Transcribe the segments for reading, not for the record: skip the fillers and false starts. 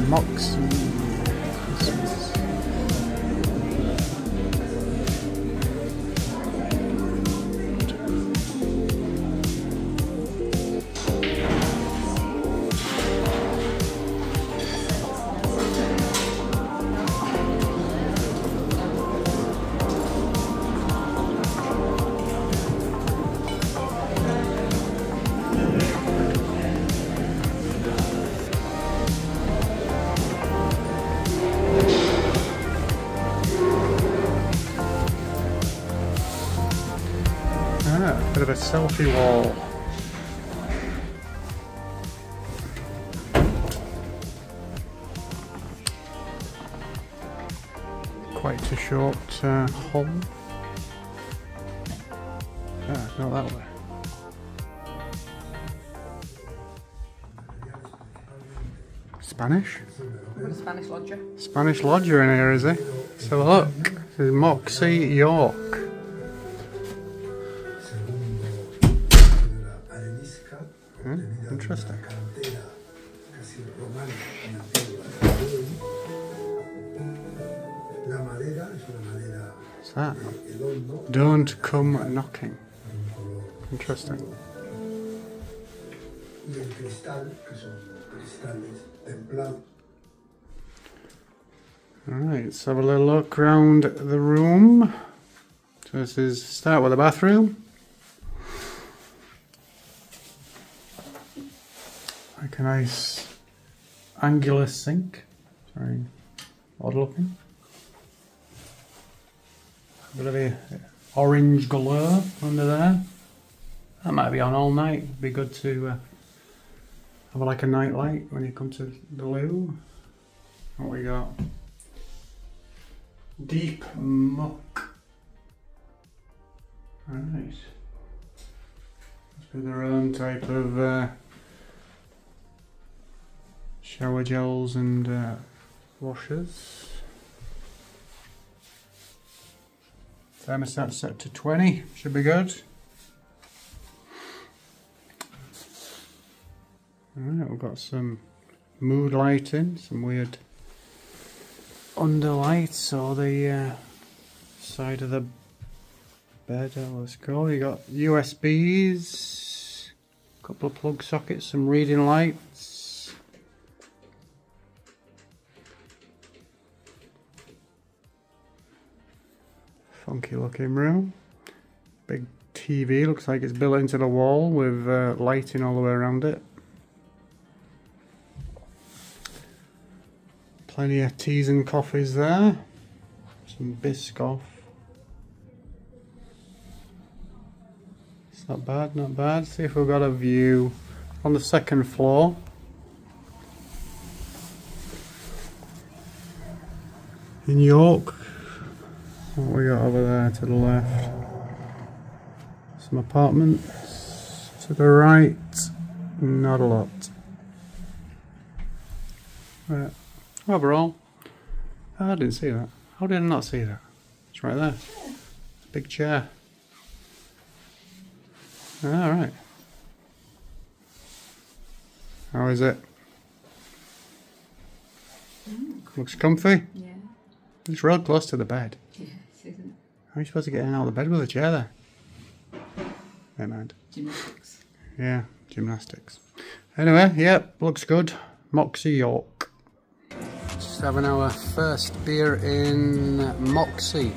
Moxy Christmas. Bit of a selfie wall. Quite a short hall. Ah, not that way. Spanish? We've got a Spanish lodger. Spanish lodger in here, is he? So look, this is Moxy York. Interesting. What's that? Don't come knocking. Interesting. Alright, let's have a little look around the room. So this is, start with the bathroom. Like a nice angular sink. Very odd looking. A bit of a orange glow under there. That might be on all night. It'd be good to have like a night light when you come to the loo. What we got? Deep muck. Alright. Must be their own type of shower gels and washers. Thermostat set to 20, should be good. Alright, we've got some mood lighting, some weird underlights or the side of the bed. Let's go. You got USBs, a couple of plug sockets, some reading lights. Funky looking room. Big TV, looks like it's built into the wall with lighting all the way around it. Plenty of teas and coffees there. Some Biscoff. It's not bad, not bad. See if we've got a view on the second floor. In York. What we got over there to the left? Some apartments. To the right, not a lot. Right. Overall, I didn't see that. How did I not see that? It's right there. It's a big chair. Alright. How is it? Looks comfy? Yeah. It's real close to the bed. Yes, isn't it? How are you supposed to get in and out of the bed with a chair there? Never mind. Gymnastics. Yeah, gymnastics. Anyway, yep, looks good. Moxy York. Just having our first beer in Moxy,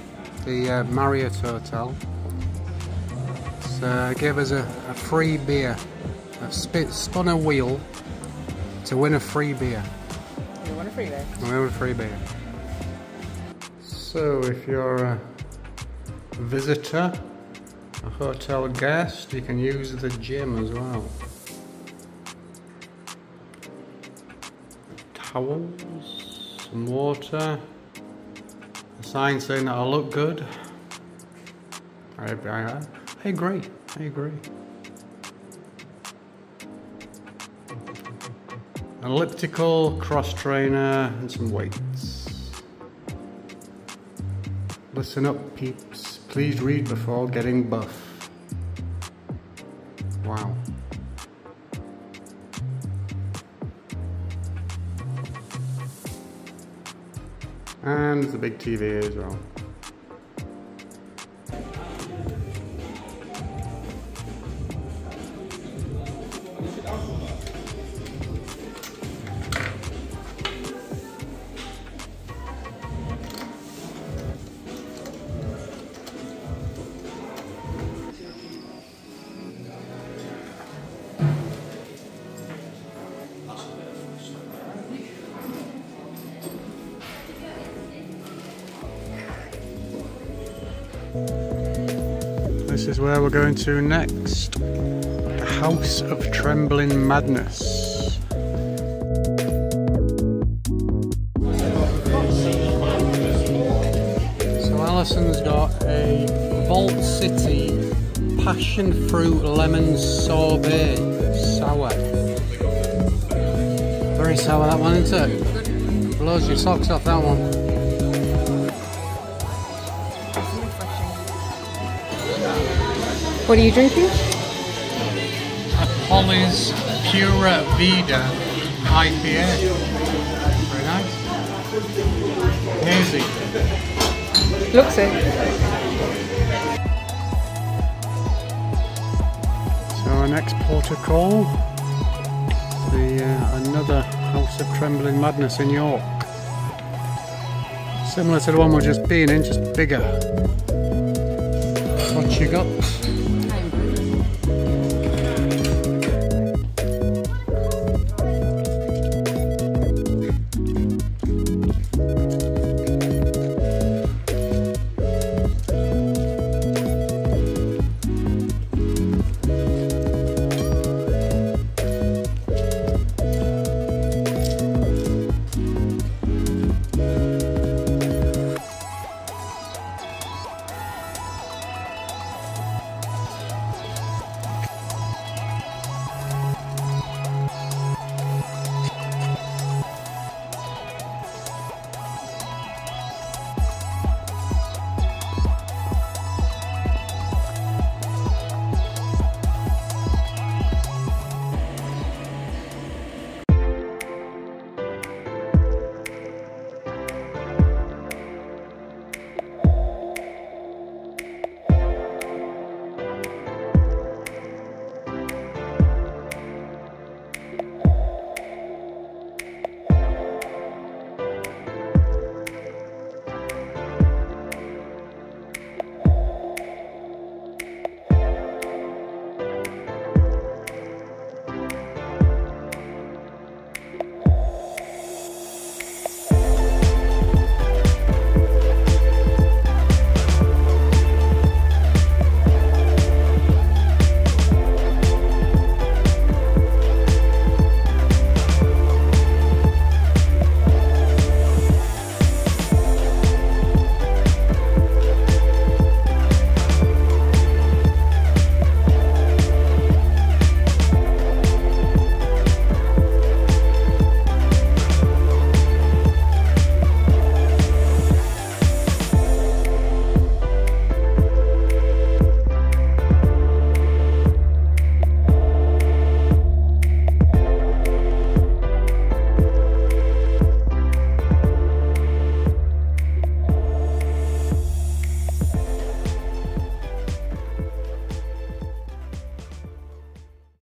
the Marriott hotel. So gave us a free beer. I've spun a wheel to win a free beer. You want a free beer? We won a free beer. So if you're a visitor, a hotel guest, you can use the gym as well. Towels, some water, a sign saying that I look good. I agree, I agree. An elliptical, cross trainer and some weights. Listen up peeps, please read before getting buff. Wow. And there's a big TV here as well. This is where we're going to next. The House of Trembling Madness. So Alison's got a Vault City Passion Fruit Lemon Sorbet. Sour. Very sour that one, isn't it? Blows your socks off that one. What are you drinking? A Polly's Pura Vida IPA. Very nice. Hazy. Looks it. So our next port of call, another House of Trembling Madness in York. Similar to the one we've just been in, just bigger. What you got?